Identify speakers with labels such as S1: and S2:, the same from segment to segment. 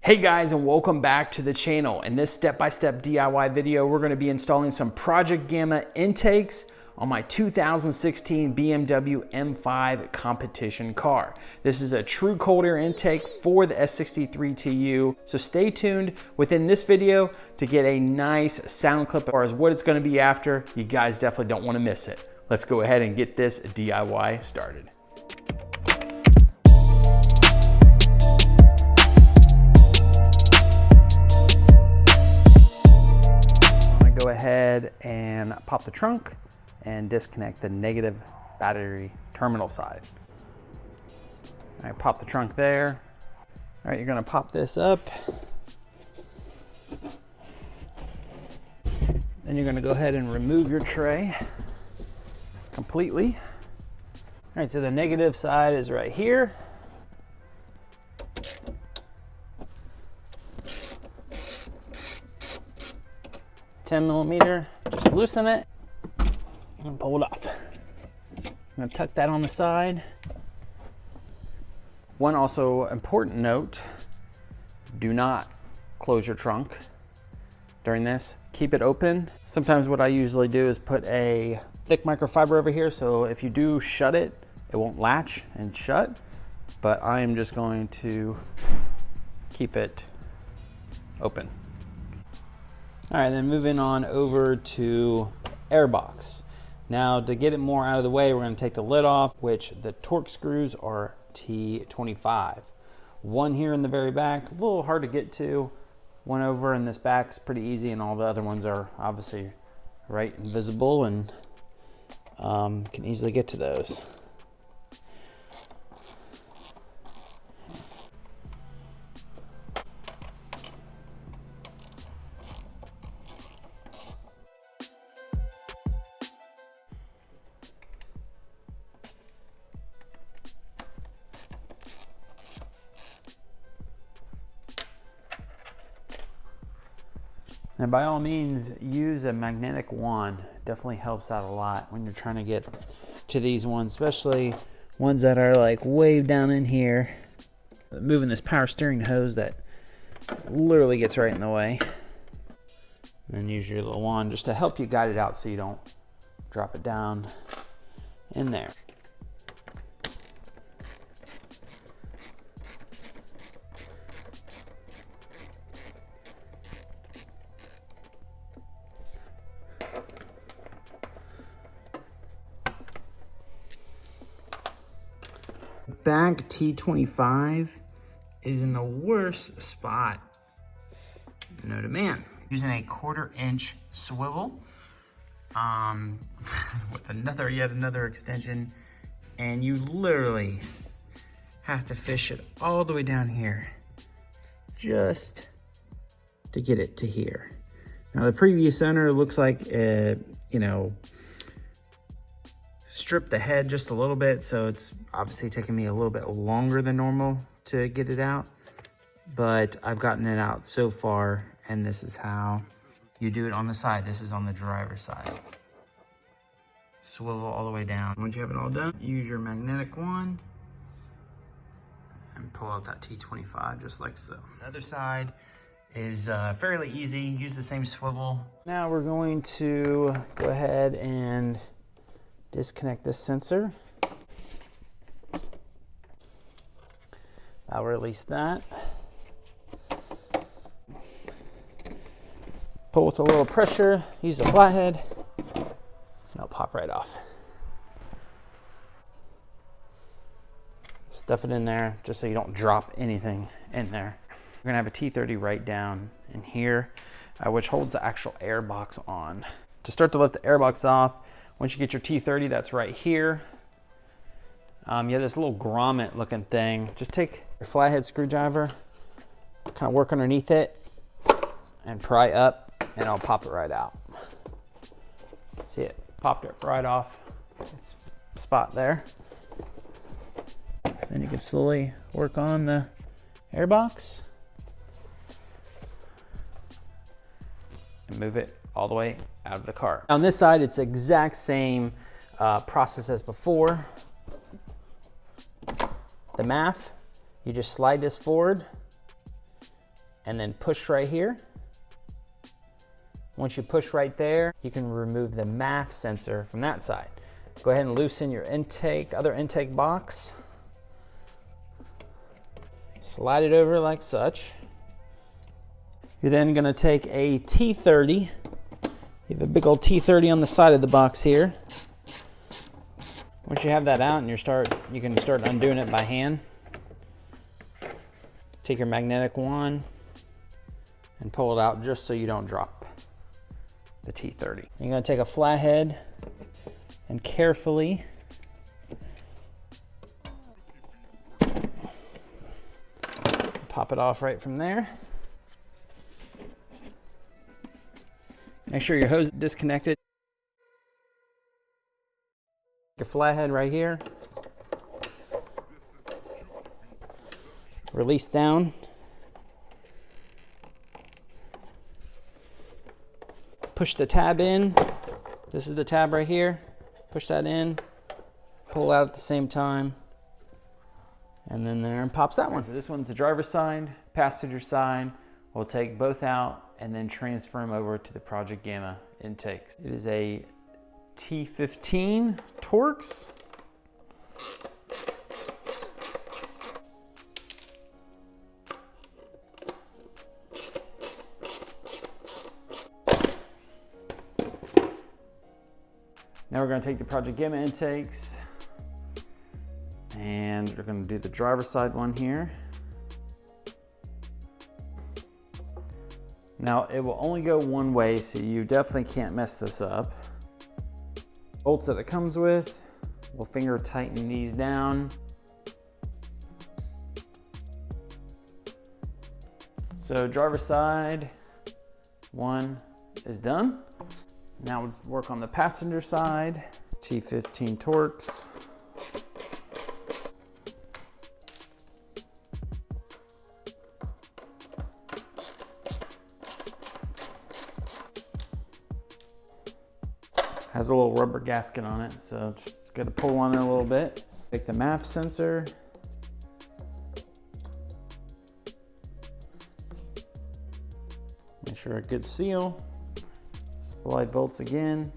S1: Hey guys, and welcome back to the channel. In this step-by-step DIY video, we're going to be installing some Project Gamma intakes on my 2016 BMW M5 competition car. This is a true cold air intake for the S63 TU, so stay tuned within this video to get a nice sound clip as far as what it's going to be after. You guys definitely don't want to miss it. Let's go ahead and get this DIY started. Go ahead and pop the trunk and disconnect the negative battery terminal side. All right, pop the trunk there. All right, you're gonna pop this up. Then you're gonna go ahead and remove your tray completely. All right, so the negative side is right here. $10mm, just loosen it and pull it off. I'm gonna tuck that on the side. One also important note, do not close your trunk during this. Keep it open. Sometimes what I usually do is put a thick microfiber over here, so if you do shut it, it won't latch and shut, but I am just going to keep it open. All right, then moving on over to airbox. Now to get it more out of the way, we're gonna take the lid off, which the Torx screws are T25. One here in the very back, a little hard to get to. One over in this back is pretty easy, and all the other ones are obviously right and visible and can easily get to those. And by all means, use a magnetic wand. Definitely helps out a lot when you're trying to get to these ones, especially ones that are like way down in here. Moving this power steering hose that literally gets right in the way. And then use your little wand just to help you guide it out so you don't drop it down in there. Back T25 is in the worst spot known to man. Using a 1/4 inch swivel with yet another extension, and you literally have to fish it all the way down here just to get it to here. Now the previous owner looks like stripped the head just a little bit, so it's obviously taking me a little bit longer than normal to get it out, but I've gotten it out so far, and this is how you do it on the side. This is on the driver's side. Swivel all the way down. Once you have it all done, use your magnetic wand and pull out that T25 just like so. The other side is fairly easy. Use the same swivel. Now we're going to go ahead and disconnect this sensor. I'll release that. Pull with a little pressure, use a flathead, and it'll pop right off. Stuff it in there just so you don't drop anything in there. We're gonna have a T30 right down in here, which holds the actual air box on. To start to lift the air box off, once you get your T30, that's right here. You have this little grommet looking thing. Just take your flathead screwdriver, kind of work underneath it, and pry up, and it'll pop it right out. See it? Popped it right off its spot there. Then you can slowly work on the air box and move it all the way out of the car. On this side, it's the exact same process as before. The MAF, you just slide this forward and then push right here. Once you push right there, you can remove the MAF sensor from that side. Go ahead and loosen your other intake box. Slide it over like such. You're then gonna take a T30. You have a big old T30 on the side of the box here. Once you have that out and you can start undoing it by hand. Take your magnetic wand and pull it out just so you don't drop the T30. You're gonna take a flathead and carefully pop it off right from there. Make sure your hose is disconnected. Take a flathead right here. Release down. Push the tab in. This is the tab right here. Push that in. Pull out at the same time. And then there pops that one. So this one's the driver's side, passenger side. We'll take both out and then transfer them over to the Project Gamma intakes. It is a T15 Torx. Now we're going to take the Project Gamma intakes and we're going to do the driver's side one here. Now it will only go one way, so you definitely can't mess this up. Bolts that it comes with, we'll finger tighten these down. So driver's side one is done. Now we'll work on the passenger side. T15 Torx. Has a little rubber gasket on it, so just gotta pull on it a little bit. Take the MAF sensor. Make sure a good seal. Slide bolts again.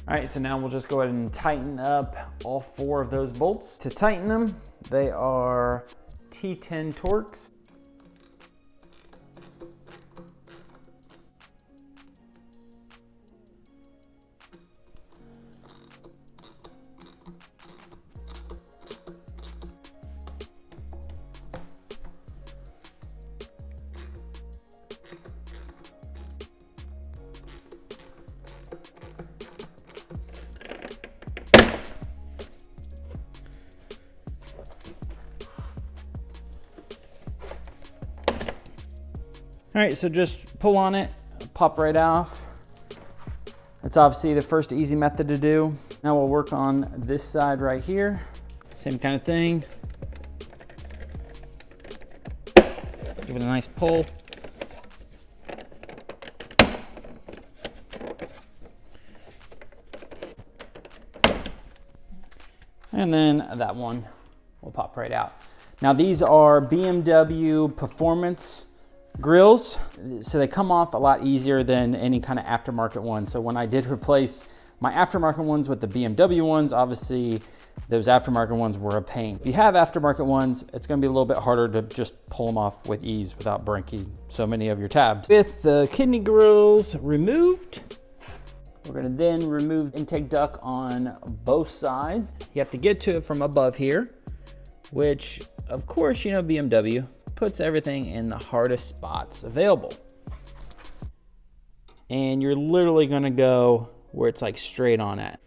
S1: All right, so now we'll just go ahead and tighten up all 4 of those bolts. To tighten them, they are T10 Torx. All right, so just pull on it, pop right off. That's obviously the first easy method to do. Now we'll work on this side right here. Same kind of thing. Give it a nice pull. And then that one will pop right out. Now these are BMW Performance grills, so they come off a lot easier than any kind of aftermarket ones. So when I did replace my aftermarket ones with the BMW ones, obviously those aftermarket ones were a pain. If you have aftermarket ones, it's going to be a little bit harder to just pull them off with ease without breaking so many of your tabs. With the kidney grills removed, we're going to then remove intake duct on both sides. You have to get to it from above here, which of course, you know, BMW puts everything in the hardest spots available. And you're literally gonna go where it's like straight on at.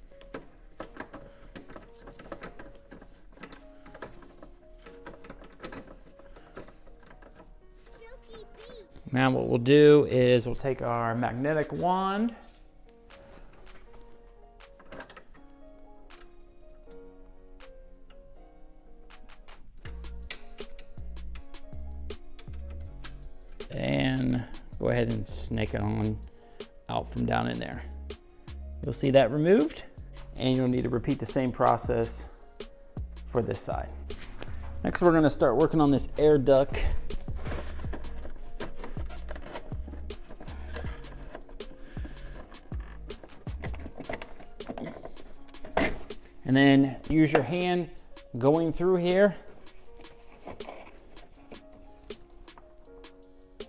S1: Now what we'll do is we'll take our magnetic wand. And go ahead and snake it on out from down in there. You'll see that removed. and you'll need to repeat the same process for this side. Next, we're gonna start working on this air duct. And then use your hand going through here.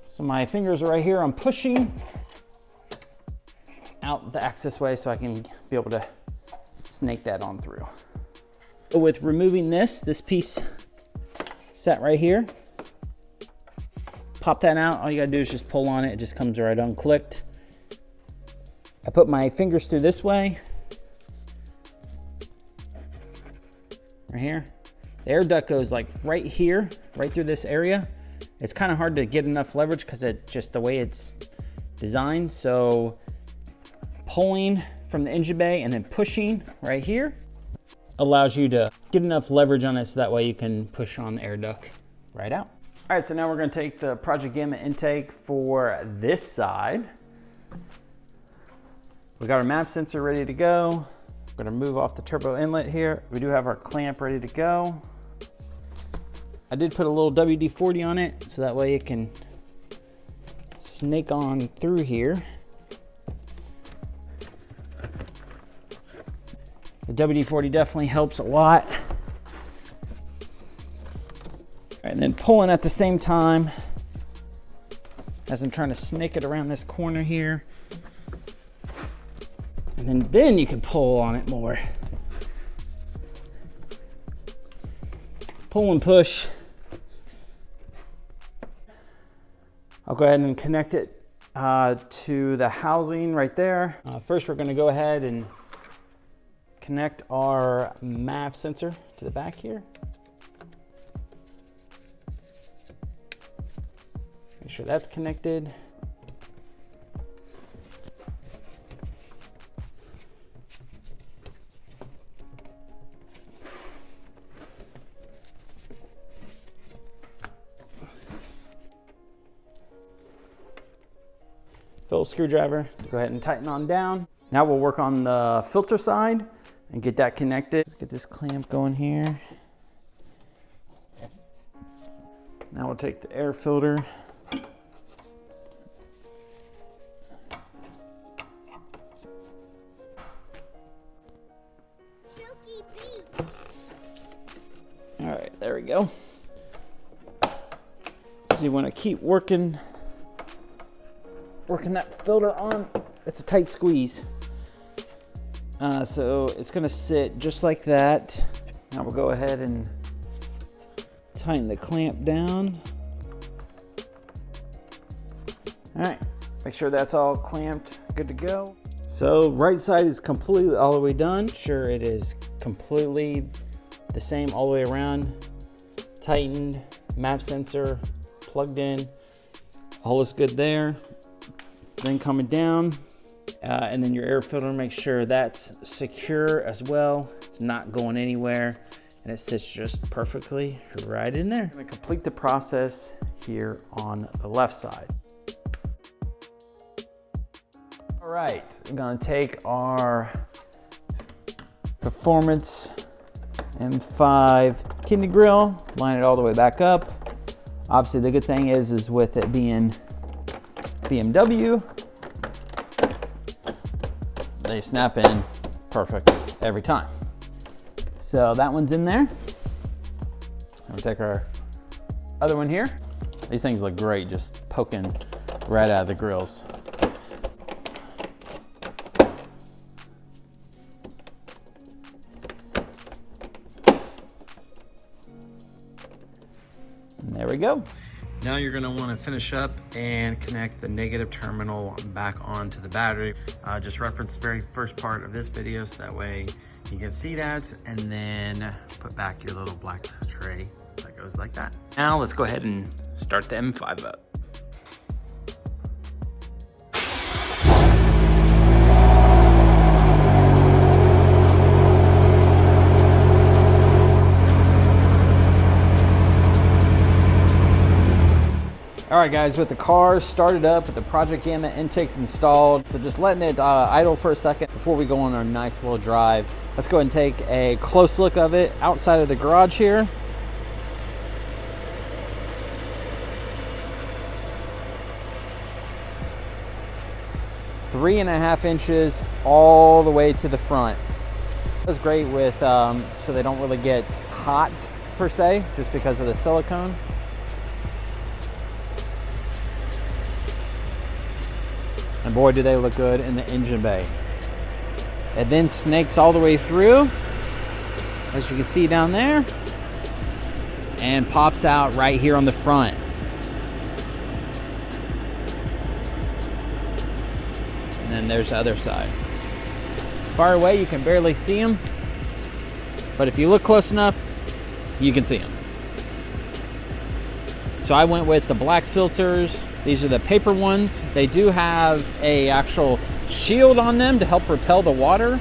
S1: So my fingers are right here. I'm pushing out the access way so I can be able to snake that on through. With removing this piece sat right here. Pop that out. All you gotta do is just pull on it. It just comes right unclicked. I put my fingers through this way. Right here. The air duct goes like right here, right through this area. It's kind of hard to get enough leverage because it's just the way it's designed. So pulling from the engine bay and then pushing right here allows you to get enough leverage on it so that way you can push on the air duct right out. All right, so now we're gonna take the Project Gamma intake for this side. We got our map sensor ready to go. We're gonna move off the turbo inlet here. We do have our clamp ready to go. I did put a little WD-40 on it so that way it can snake on through here. The WD-40 definitely helps a lot. And then pulling at the same time as I'm trying to snake it around this corner here. And then you can pull on it more. Pull and push. I'll go ahead and connect it to the housing right there. First, we're gonna go ahead and connect our MAV sensor to the back here. Make sure that's connected. Phillips screwdriver, go ahead and tighten on down. Now we'll work on the filter side and get that connected. Let's get this clamp going here. Now we'll take the air filter. All right, there we go. So you want to keep working that filter on. It's a tight squeeze. So it's gonna sit just like that. Now we'll go ahead and tighten the clamp down. All right, make sure that's all clamped, good to go. So right side is completely all the way done. Sure, it is completely the same all the way around. Tightened, map sensor plugged in, all is good there. Then coming down, and then your air filter, make sure that's secure as well. It's not going anywhere, and it sits just perfectly right in there. I'm gonna complete the process here on the left side. All right, I'm gonna take our Performance M5 kidney grill, line it all the way back up. Obviously, the good thing is with it being BMW, they snap in perfect every time. So that one's in there. We'll take our other one here. These things look great, just poking right out of the grills. And there we go. Now you're gonna wanna finish up and connect the negative terminal back onto the battery. Just reference the very first part of this video so that way you can see that, and then put back your little black tray that goes like that. Now let's go ahead and start the M5 up. All right guys, with the car started up, with the Project Gamma intakes installed, so just letting it idle for a second before we go on our nice little drive. Let's go ahead and take a close look of it outside of the garage here. Three and a half inches all the way to the front. That's great with, so they don't really get hot per se, just because of the silicone. And boy, do they look good in the engine bay. It then snakes all the way through, as you can see down there, and pops out right here on the front. And then there's the other side. Far away, you can barely see them, but if you look close enough, you can see them. So I went with the black filters. These are the paper ones. They do have a actual shield on them to help repel the water,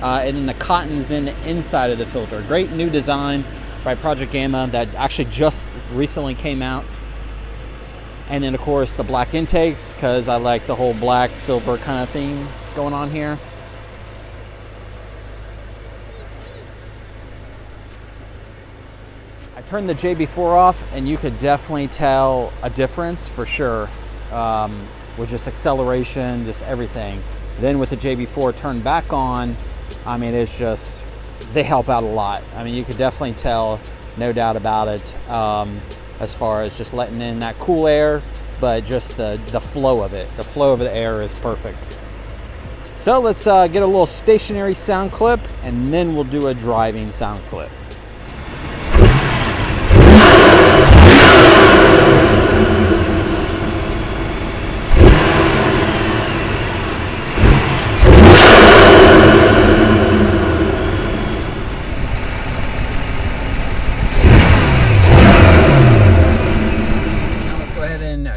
S1: and then the cotton's in the inside of the filter. Great new design by Project Gamma that actually just recently came out. And then of course the black intakes, because I like the whole black silver kind of theme going on here. I turned the JB4 off and you could definitely tell a difference for sure, with just acceleration, just everything. Then with the JB4 turned back on, I mean, it's just, they help out a lot. I mean, you could definitely tell, no doubt about it, as far as just letting in that cool air, but just the flow of it. The flow of the air is perfect. So let's get a little stationary sound clip, and then we'll do a driving sound clip.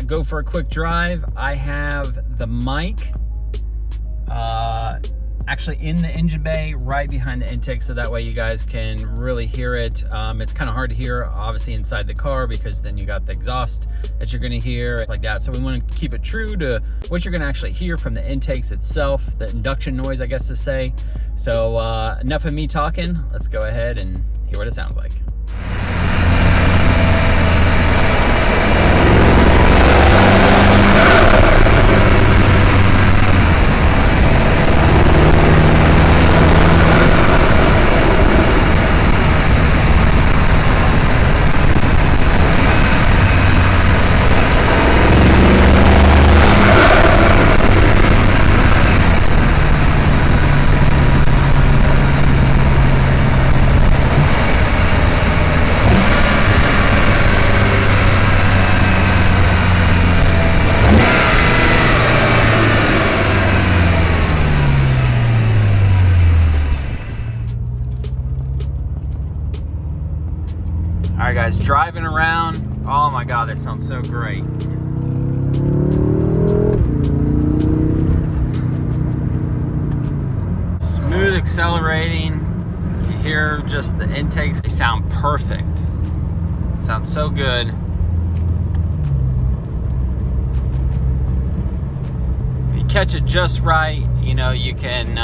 S1: Go for a quick drive. I have the mic actually in the engine bay right behind the intake, so that way you guys can really hear it. It's kind of hard to hear obviously inside the car, because then you got the exhaust that you're going to hear like that. So we want to keep it true to what you're going to actually hear from the intakes itself, the induction noise, I guess to say. So enough of me talking. Let's go ahead and hear what it sounds like. All right guys, driving around. Oh my God, that sounds so great. Smooth accelerating. You hear just the intakes, they sound perfect. Sounds so good. If you catch it just right, you know, you can,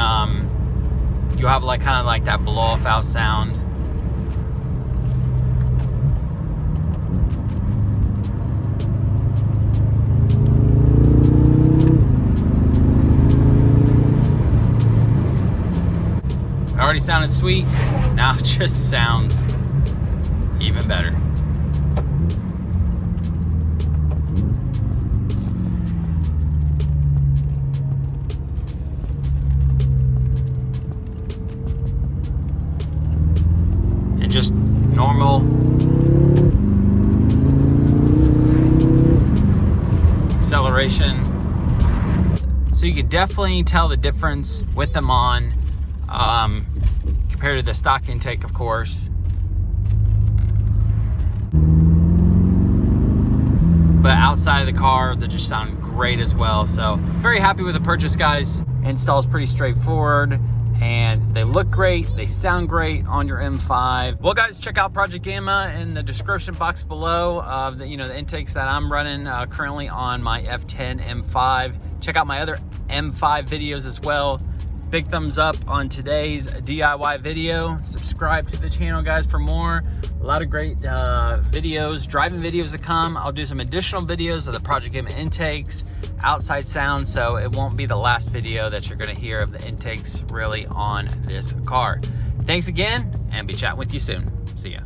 S1: you'll have like kind of like that blow off out sound. Already sounded sweet, now it just sounds even better. And just normal acceleration. So you could definitely tell the difference with them on. Compared to the stock intake, of course. But outside of the car, they just sound great as well. So very happy with the purchase, guys. Install's pretty straightforward, and they look great, they sound great on your M5. Well guys, check out Project Gamma in the description box below of the intakes that I'm running currently on my F10 M5. Check out my other M5 videos as well. Big thumbs up on today's DIY video. Subscribe to the channel, guys, for more. A lot of great videos, driving videos to come. I'll do some additional videos of the Project Gamma intakes, outside sound, so it won't be the last video that you're gonna hear of the intakes really on this car. Thanks again, and be chatting with you soon. See ya.